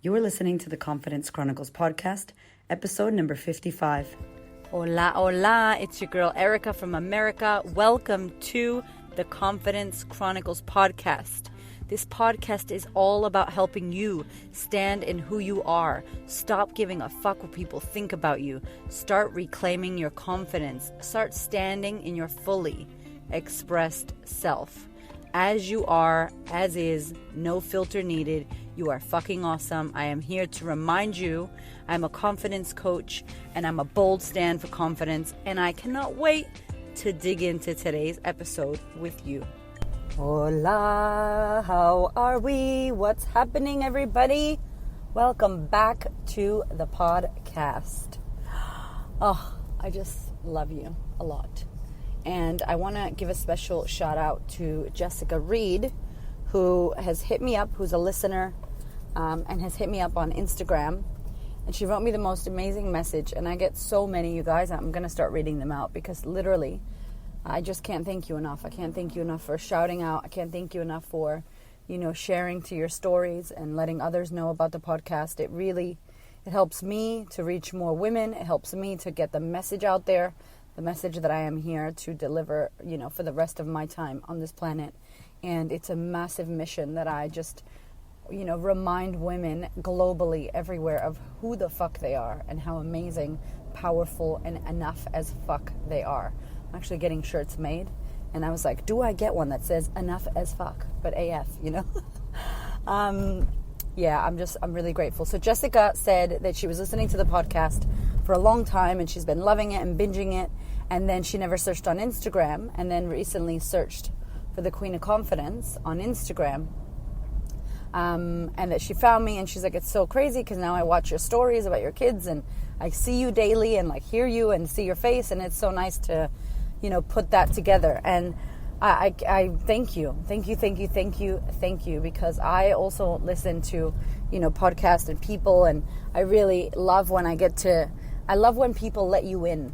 You are listening to the Confidence Chronicles podcast, episode number 55. Hola, hola. It's your girl Erica from America. Welcome to the Confidence Chronicles podcast. This podcast is all about helping you stand in who you are. Stop giving a fuck what people think about you. Start reclaiming your confidence. Start standing in your fully expressed self. As you are, as is, no filter needed. You are fucking awesome. I am here to remind you I'm a confidence coach and I'm a bold stand for confidence, and I cannot wait to dig into today's episode with you. Hola, how are we? What's happening, everybody? Welcome back to the podcast. Oh, I just love you a lot. And I want to give a special shout out to Jessica Reed, who has hit me up, who's a listener, and has hit me up on Instagram. And she wrote me the most amazing message. And I get so many, you guys. I'm going to start reading them out because literally, I just can't thank you enough. I can't thank you enough for shouting out. I can't thank you enough for, sharing to your stories and letting others know about the podcast. It helps me to reach more women. It helps me to get the message out there. The message that I am here to deliver, for the rest of my time on this planet. And it's a massive mission that I just, remind women globally everywhere of who the fuck they are and how amazing, powerful, and enough as fuck they are. I'm actually getting shirts made. And I was like, do I get one that says enough as fuck, but AF, I'm really grateful. So Jessica said that she was listening to the podcast for a long time and she's been loving it and binging it. And then she never searched on Instagram, and then recently searched for the Queen of Confidence on Instagram. And that she found me, and she's like, it's so crazy because now I watch your stories about your kids and I see you daily and like hear you and see your face, and it's so nice to, put that together. And I thank you, because I also listen to, podcasts and people, and I really love when I love when people let you in.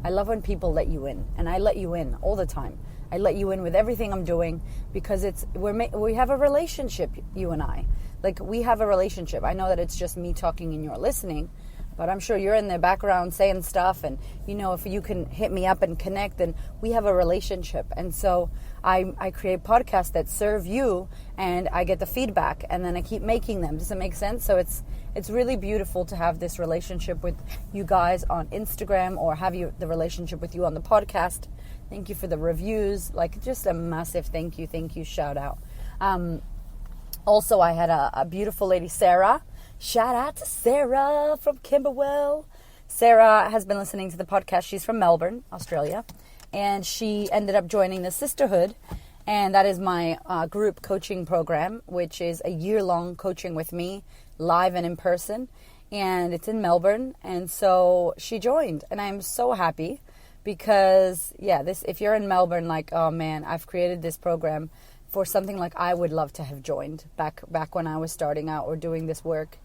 I love when people let you in, and I let you in all the time. I let you in with everything I'm doing because we have a relationship, you and I. Like, we have a relationship. I know that it's just me talking and you're listening, but I'm sure you're in the background saying stuff, and, if you can hit me up and connect, then we have a relationship. And so I create podcasts that serve you, and I get the feedback, and then I keep making them. Does it make sense? So it's really beautiful to have this relationship with you guys on Instagram, or have the relationship with you on the podcast. Thank you for the reviews. Like, just a massive thank you, shout out. Also, I had a beautiful lady, Sarah. Shout out to Sarah from Kimberwell. Sarah has been listening to the podcast. She's from Melbourne, Australia. And she ended up joining the Sisterhood. And that is my group coaching program, which is a year-long coaching with me, live and in person. And it's in Melbourne. And so she joined. And I'm so happy because, if you're in Melbourne, like, oh man, I've created this program for something like I would love to have joined back when I was starting out or doing this work.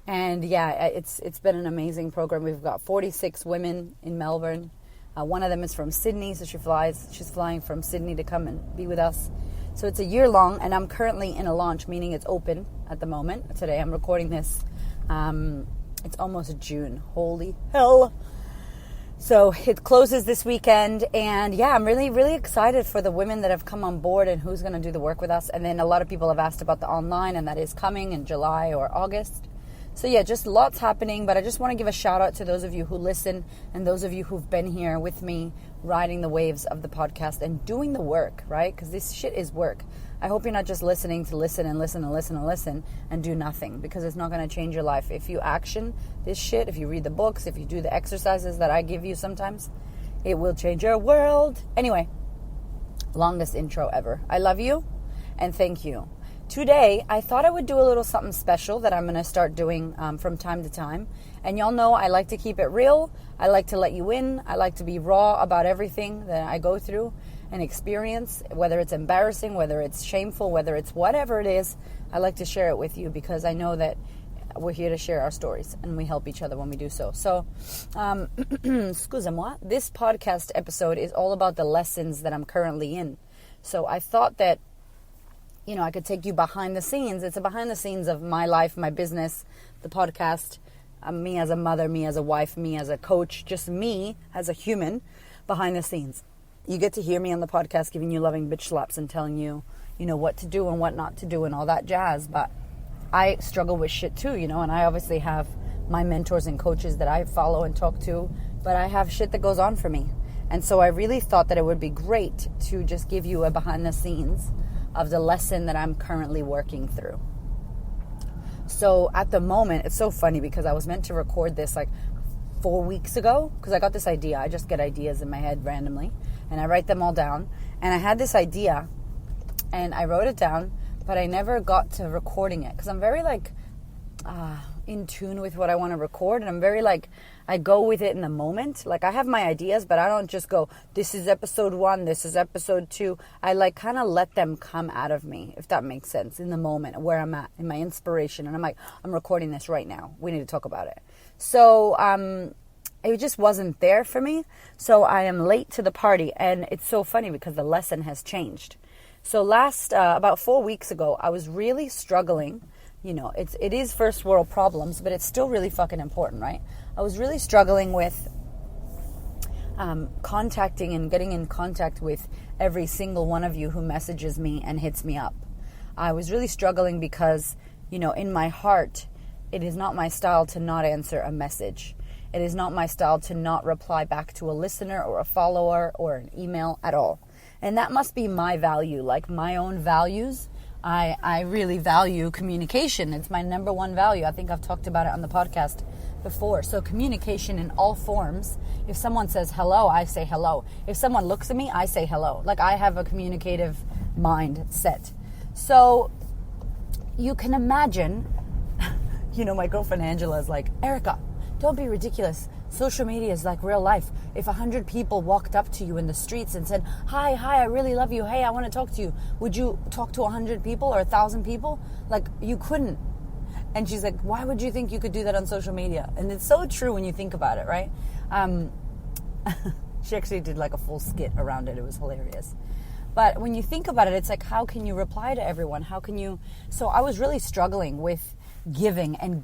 And it's been an amazing program. We've got 46 women in Melbourne. One of them is from Sydney, so she's flying from Sydney to come and be with us. So it's a year long, and I'm currently in a launch, meaning it's open at the moment. Today I'm recording this. It's almost June. Holy hell. So it closes this weekend, and I'm really, really excited for the women that have come on board and who's going to do the work with us. And then a lot of people have asked about the online, and that is coming in July or August. So just lots happening, but I just want to give a shout out to those of you who listen and those of you who've been here with me riding the waves of the podcast and doing the work, right? Because this shit is work. I hope you're not just listening to listen and do nothing, because it's not going to change your life. If you action this shit, if you read the books, if you do the exercises that I give you sometimes, it will change your world. Anyway, longest intro ever. I love you and thank you. Today, I thought I would do a little something special that I'm going to start doing from time to time. And y'all know I like to keep it real. I like to let you in. I like to be raw about everything that I go through and experience, whether it's embarrassing, whether it's shameful, whether it's whatever it is. I like to share it with you because I know that we're here to share our stories and we help each other when we do so. So, excusez-moi, this podcast episode is all about the lessons that I'm currently in. So I thought that I could take you behind the scenes. It's a behind the scenes of my life, my business, the podcast, me as a mother, me as a wife, me as a coach, just me as a human behind the scenes. You get to hear me on the podcast giving you loving bitch slaps and telling you, what to do and what not to do and all that jazz. But I struggle with shit too, and I obviously have my mentors and coaches that I follow and talk to, but I have shit that goes on for me. And so I really thought that it would be great to just give you a behind the scenes of the lesson that I'm currently working through. So at the moment, it's so funny because I was meant to record this like 4 weeks ago because I got this idea. I just get ideas in my head randomly and I write them all down. And I had this idea and I wrote it down, but I never got to recording it because I'm very in tune with what I want to record, and I'm very I go with it in the moment. I have my ideas, but I don't just go, this is episode 1, this is episode 2. I kind of let them come out of me, if that makes sense, in the moment where I'm at, in my inspiration. And I'm recording this right now. We need to talk about it. So it just wasn't there for me. So I am late to the party, and it's so funny because the lesson has changed. So about 4 weeks ago, I was really struggling. It is first world problems, but it's still really fucking important, right? I was really struggling with contacting and getting in contact with every single one of you who messages me and hits me up. I was really struggling because, in my heart, it is not my style to not answer a message. It is not my style to not reply back to a listener or a follower or an email at all. And that must be my value, my own values. I really value communication. It's my number one value. I think I've talked about it on the podcast before. So communication in all forms. If someone says hello, I say hello. If someone looks at me, I say hello. I have a communicative mindset. So you can imagine, my girlfriend Angela is like, Erica, don't be ridiculous. Social media is like real life. If 100 people walked up to you in the streets and said, hi, I really love you. Hey, I want to talk to you. Would you talk to 100 people or 1,000 people? You couldn't. And she's like, why would you think you could do that on social media? And it's so true when you think about it, right? She actually did a full skit around it. It was hilarious. But when you think about it, it's how can you reply to everyone? How can you... So I was really struggling with giving and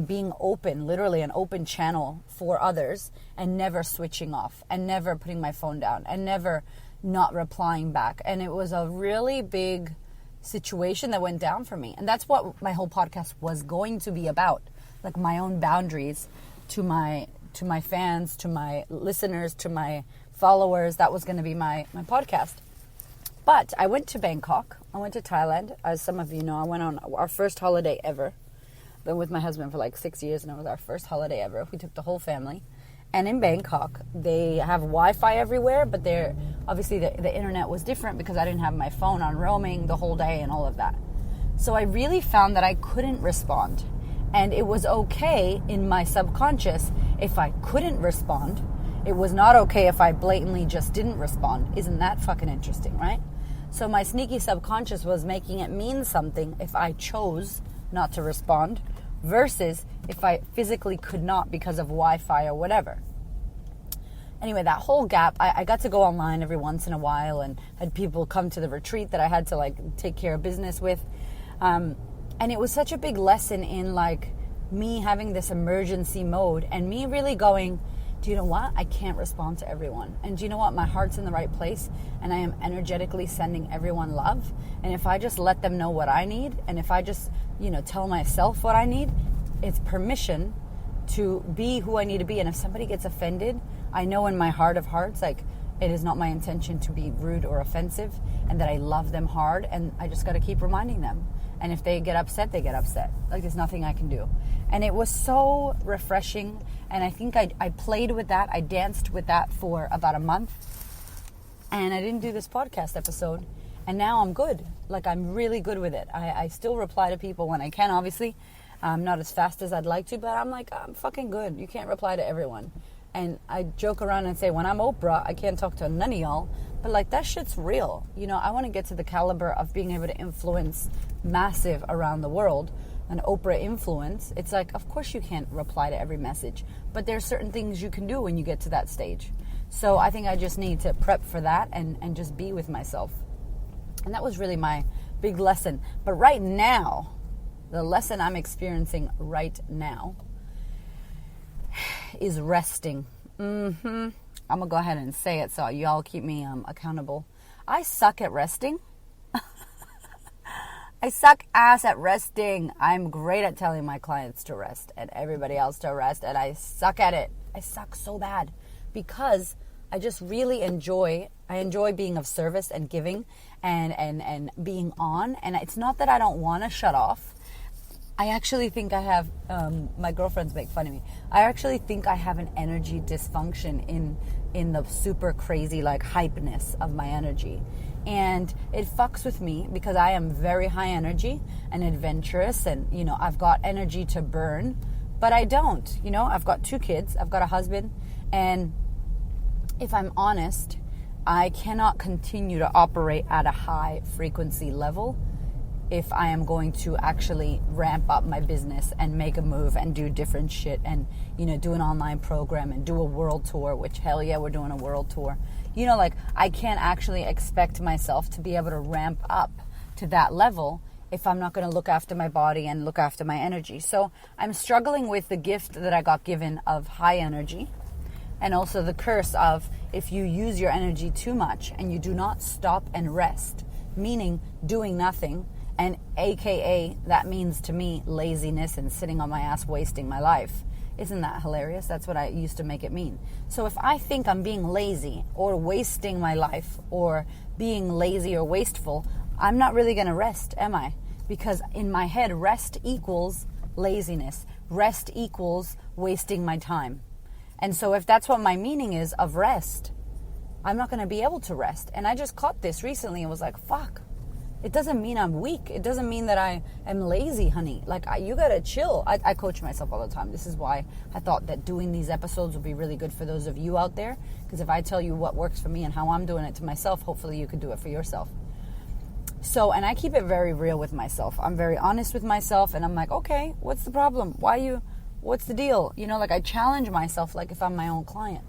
being open, literally an open channel for others, and never switching off and never putting my phone down and never not replying back. And it was a really big situation that went down for me. And that's what my whole podcast was going to be about, my own boundaries to my fans, to my listeners, to my followers. That was going to be my podcast. But I went to Bangkok. I went to Thailand. As some of you know, I went on our first holiday ever. Been with my husband for 6 years, and it was our first holiday ever. We took the whole family. And in Bangkok, they have Wi-Fi everywhere, but obviously the internet was different because I didn't have my phone on roaming the whole day and all of that. So I really found that I couldn't respond. And it was okay in my subconscious if I couldn't respond. It was not okay if I blatantly just didn't respond. Isn't that fucking interesting, right? So my sneaky subconscious was making it mean something if I chose not to respond versus if I physically could not because of Wi-Fi or whatever. Anyway, that whole gap, I got to go online every once in a while and had people come to the retreat that I had to take care of business with. And it was such a big lesson in me having this emergency mode and me really going, do you know what? I can't respond to everyone. And do you know what? My heart's in the right place and I am energetically sending everyone love. And if I just let them know what I need, and if I just, tell myself what I need, it's permission to be who I need to be. And if somebody gets offended, I know in my heart of hearts, it is not my intention to be rude or offensive, and that I love them hard, and I just got to keep reminding them. And if they get upset, they get upset. There's nothing I can do. And it was so refreshing. And I think I played with that. I danced with that for about a month. And I didn't do this podcast episode. And now I'm good. I'm really good with it. I still reply to people when I can, obviously. Not as fast as I'd like to, but I'm fucking good. You can't reply to everyone. And I joke around and say, when I'm Oprah, I can't talk to none of y'all. But that shit's real. I want to get to the caliber of being able to influence massive around the world. An Oprah influence. It's of course you can't reply to every message. But there's certain things you can do when you get to that stage. So I think I just need to prep for that and just be with myself. And that was really my big lesson. But right now, the lesson I'm experiencing right now is resting. I'm going to go ahead and say it so y'all keep me accountable. I suck at resting. I suck ass at resting. I'm great at telling my clients to rest and everybody else to rest, and I suck at it. I suck so bad because I just really enjoy being of service and giving and being on. And it's not that I don't want to shut off. I actually think I have, my girlfriends make fun of me. I actually think I have an energy dysfunction in the super crazy like hypeness of my energy. And it fucks with me because I am very high energy and adventurous and, you know, I've got energy to burn, but I don't, you know, I've got 2 kids, I've got a husband, and if I'm honest, I cannot continue to operate at a high frequency level if I am going to actually ramp up my business and make a move and do different shit and, you know, do an online program and do a world tour, which hell yeah, we're doing a world tour. You know, like I can't actually expect myself to be able to ramp up to that level if I'm not going to look after my body and look after my energy. So I'm struggling with the gift that I got given of high energy, and also the curse of if you use your energy too much and you do not stop and rest, meaning doing nothing, and AKA that means to me laziness and sitting on my ass wasting my life. Isn't that hilarious? That's what I used to make it mean. So if I think I'm being lazy or wasting my life or being lazy or wasteful, I'm not really going to rest, am I? Because in my head, rest equals laziness. Rest equals wasting my time. And so if that's what my meaning is of rest, I'm not going to be able to rest. And I just caught this recently and was like, fuck. It doesn't mean I'm weak. It doesn't mean that I am lazy, honey. Like, you got to chill. I coach myself all the time. This is why I thought that doing these episodes would be really good for those of you out there. Because if I tell you what works for me and how I'm doing it to myself, hopefully you could do it for yourself. So, and I keep it very real with myself. I'm very honest with myself. And I'm like, okay, what's the problem? What's the deal? You know, like I challenge myself like if I'm my own client.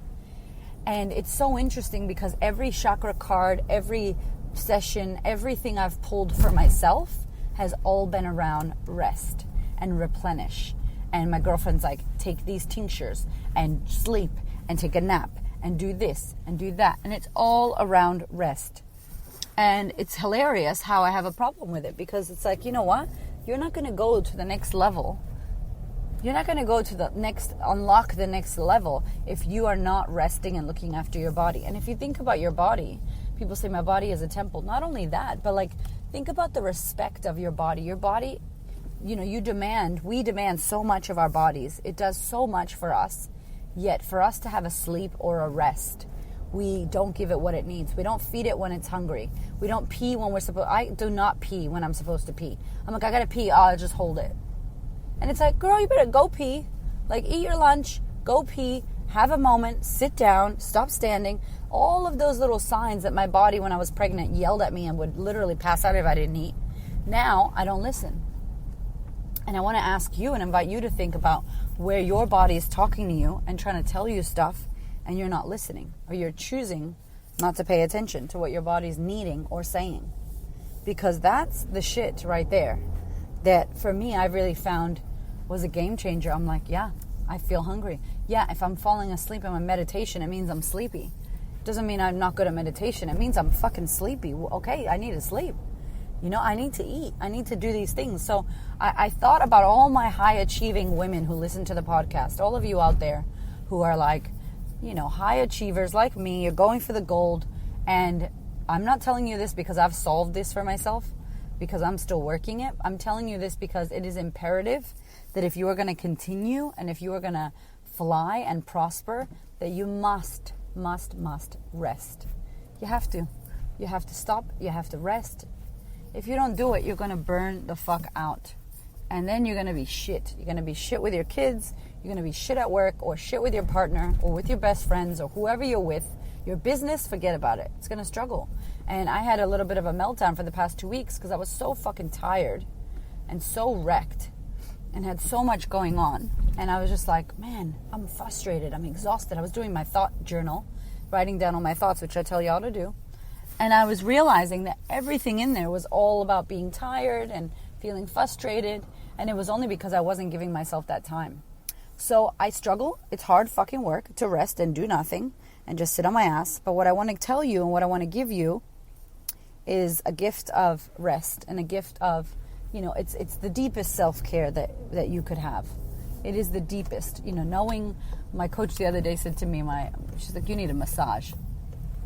And it's so interesting because every chakra card, every session, everything I've pulled for myself has all been around rest and replenish. And my girlfriend's like, take these tinctures and sleep and take a nap and do this and do that. And it's all around rest. And it's hilarious how I have a problem with it because it's like, you know what? You're not going to go to the next level. You're not going to go to the next, unlock the next level if you are not resting and looking after your body. And if you think about your body, people say my body is a temple. Not only that, but like think about the respect of your body. Your body, you know, we demand so much of our bodies. It does so much for us. Yet for us to have a sleep or a rest, we don't give it what it needs. We don't feed it when it's hungry. We don't pee when we're supposed. I do not pee when I'm supposed to pee. I'm like, I gotta pee. Oh, I'll just hold it. And it's like, girl, you better go pee. Like, eat your lunch, go pee, have a moment, sit down, stop standing. All of those little signs that my body, when I was pregnant, yelled at me and would literally pass out if I didn't eat. Now, I don't listen. And I want to ask you and invite you to think about where your body is talking to you and trying to tell you stuff and you're not listening. Or you're choosing not to pay attention to what your body's needing or saying. Because that's the shit right there that, for me, I've really found was a game changer. I'm like, yeah, I feel hungry. Yeah, if I'm falling asleep in my meditation, it means I'm sleepy. Doesn't mean I'm not good at meditation. It means I'm fucking sleepy. Okay, I need to sleep. You know, I need to eat. I need to do these things. So I thought about all my high-achieving women who listen to the podcast. All of you out there who are like, you know, high achievers like me. You're going for the gold. And I'm not telling you this because I've solved this for myself, because I'm still working it. I'm telling you this because it is imperative that if you are going to continue and if you are going to fly and prosper, that you must rest. You have to. You have to stop. You have to rest. If you don't do it, you're going to burn the fuck out. And then you're going to be shit. You're going to be shit with your kids. You're going to be shit at work or shit with your partner or with your best friends or whoever you're with. Your business, forget about it. It's going to struggle. And I had a little bit of a meltdown for the past 2 weeks because I was so fucking tired and so wrecked and had so much going on. And I was just like, man, I'm frustrated. I'm exhausted. I was doing my thought journal, writing down all my thoughts, which I tell y'all to do. And I was realizing that everything in there was all about being tired and feeling frustrated. And it was only because I wasn't giving myself that time. So I struggle. It's hard fucking work to rest and do nothing and just sit on my ass. But what I want to tell you and what I want to give you is a gift of rest and a gift of, it's the deepest self-care that you could have. It is the deepest. Knowing, my coach the other day said to me, she's like, you need a massage.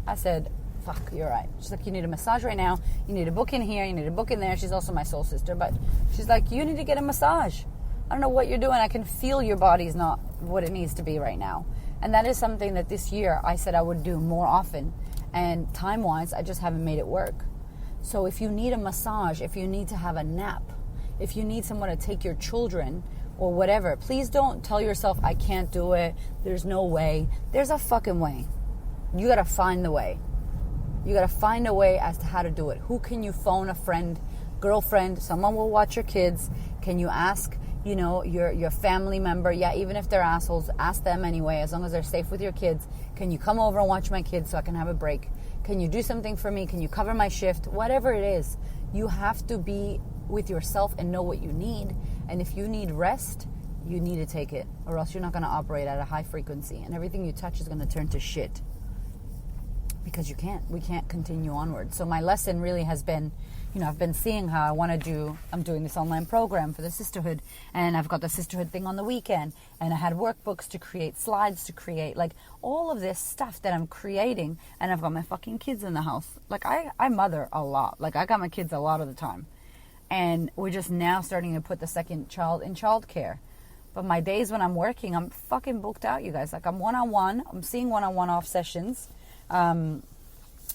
I said, fuck, you're right. She's like, you need a massage right now. You need a book in here. You need a book in there. She's also my soul sister. But she's like, you need to get a massage. I don't know what you're doing. I can feel your body's not what it needs to be right now. And that is something that this year I said I would do more often. And time-wise, I just haven't made it work. So if you need a massage, if you need to have a nap, if you need someone to take your children or whatever, please don't tell yourself, I can't do it. There's no way. There's a fucking way. You got to find the way. You got to find a way as to how to do it. Who can you phone? A friend, girlfriend, someone will watch your kids. Can you ask, your family member? Yeah, even if they're assholes, ask them anyway, as long as they're safe with your kids. Can you come over and watch my kids so I can have a break? Can you do something for me? Can you cover my shift? Whatever it is, you have to be with yourself and know what you need. And if you need rest, you need to take it, or else you're not going to operate at a high frequency. And everything you touch is going to turn to shit. Because we can't continue onward. So my lesson really has been, I've been seeing how I'm doing this online program for the sisterhood, and I've got the sisterhood thing on the weekend, and I had workbooks to create, slides to create, like all of this stuff that I'm creating, and I've got my fucking kids in the house. Like I mother a lot. Like I got my kids a lot of the time. And we're just now starting to put the second child in childcare. But my days when I'm working, I'm fucking booked out, you guys. Like I'm one-on-one. I'm seeing one-on-one off sessions. I'm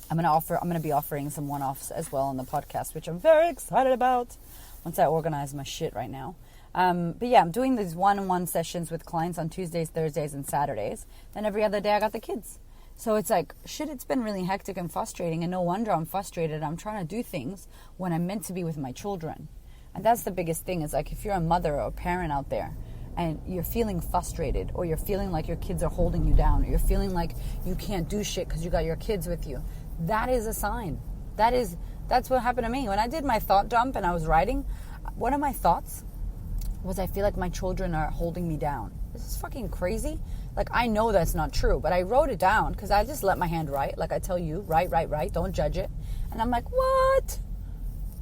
gonna be offering some one-offs as well on the podcast, which I'm very excited about once I organize my shit right now. But yeah, I'm doing these one-on-one sessions with clients on Tuesdays, Thursdays, and Saturdays. Then every other day I got the kids. So it's like, shit, it's been really hectic and frustrating, and no wonder I'm frustrated. I'm trying to do things when I'm meant to be with my children. And that's the biggest thing, is like, if you're a mother or a parent out there and you're feeling frustrated, or you're feeling like your kids are holding you down, or you're feeling like you can't do shit because you got your kids with you, that is a sign. That's what happened to me. When I did my thought dump and I was writing, one of my thoughts was, I feel like my children are holding me down. This is fucking crazy. Like, I know that's not true, but I wrote it down because I just let my hand write. Like I tell you, write, don't judge it. And I'm like, what?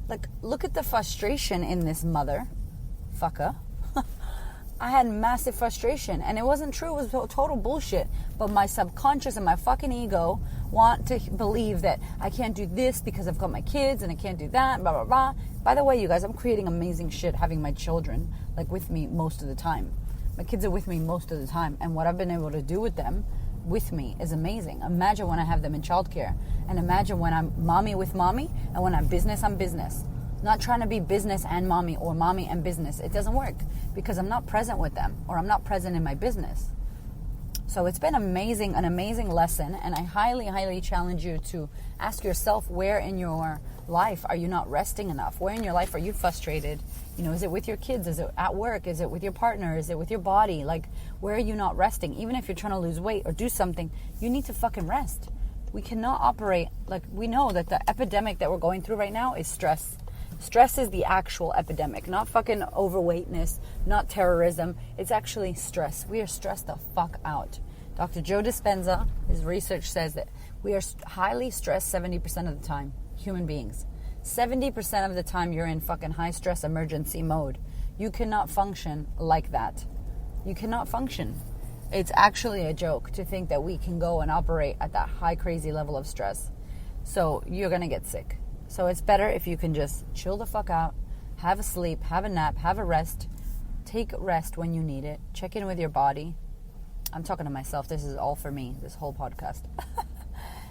Like, look at the frustration in this motherfucker. I had massive frustration, and it wasn't true. It was total bullshit. But my subconscious and my fucking ego want to believe that I can't do this because I've got my kids, and I can't do that, blah, blah, blah. By the way, you guys, I'm creating amazing shit having my children, like, with me most of the time. My kids are with me most of the time, and what I've been able to do with them, with me, is amazing. Imagine when I have them in childcare, and imagine when I'm mommy with mommy, and when I'm business. Not trying to be business and mommy, or mommy and business. It doesn't work because I'm not present with them, or I'm not present in my business. So it's been an amazing lesson, and I highly, highly challenge you to ask yourself, where in your life are you not resting enough? Where in your life are you frustrated? Is it with your kids? Is it at work? Is it with your partner? Is it with your body? Like, where are you not resting? Even if you're trying to lose weight or do something, you need to fucking rest. We cannot operate, like, we know that the epidemic that we're going through right now is stress. Stress is the actual epidemic, not fucking overweightness, not terrorism. It's actually stress. We are stressed the fuck out. Dr. Joe Dispenza, his research says that we are highly stressed 70% of the time, human beings. 70% of the time you're in fucking high stress emergency mode. You cannot function like that. You cannot function. It's actually a joke to think that we can go and operate at that high crazy level of stress. So you're going to get sick. So it's better if you can just chill the fuck out, have a sleep, have a nap, have a rest. Take rest when you need it. Check in with your body. I'm talking to myself. This is all for me, this whole podcast.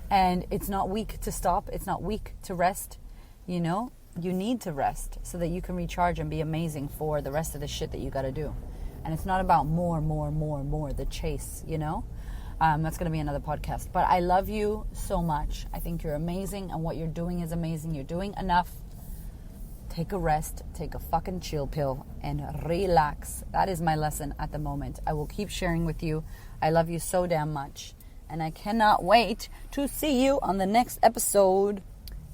And it's not weak to stop. It's not weak to rest. You need to rest so that you can recharge and be amazing for the rest of the shit that you got to do. And it's not about more, the chase, That's going to be another podcast. But I love you so much. I think you're amazing, and what you're doing is amazing. You're doing enough. Take a rest. Take a fucking chill pill and relax. That is my lesson at the moment. I will keep sharing with you. I love you so damn much. And I cannot wait to see you on the next episode.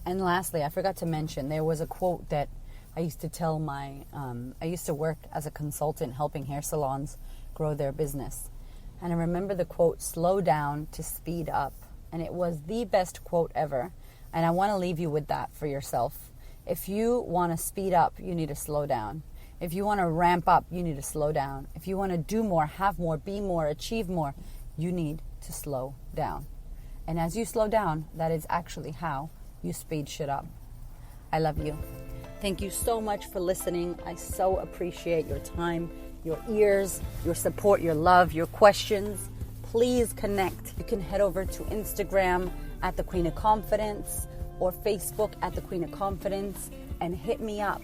And lastly, I forgot to mention, there was a quote that I used to tell I used to work as a consultant helping hair salons grow their business. And I remember the quote, slow down to speed up. And it was the best quote ever. And I want to leave you with that for yourself. If you want to speed up, you need to slow down. If you want to ramp up, you need to slow down. If you want to do more, have more, be more, achieve more, you need to slow down. And as you slow down, that is actually how you speed shit up. I love you. Thank you so much for listening. I so appreciate your time, your ears, your support, your love, your questions. Please connect. You can head over to Instagram at The Queen of Confidence or Facebook at The Queen of Confidence and hit me up.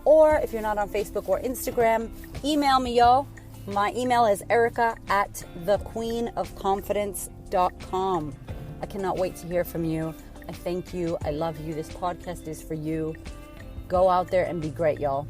Or if you're not on Facebook or Instagram, email me, yo. My email is erica@thequeenofconfidence.com. I cannot wait to hear from you. I thank you. I love you. This podcast is for you. Go out there and be great, y'all.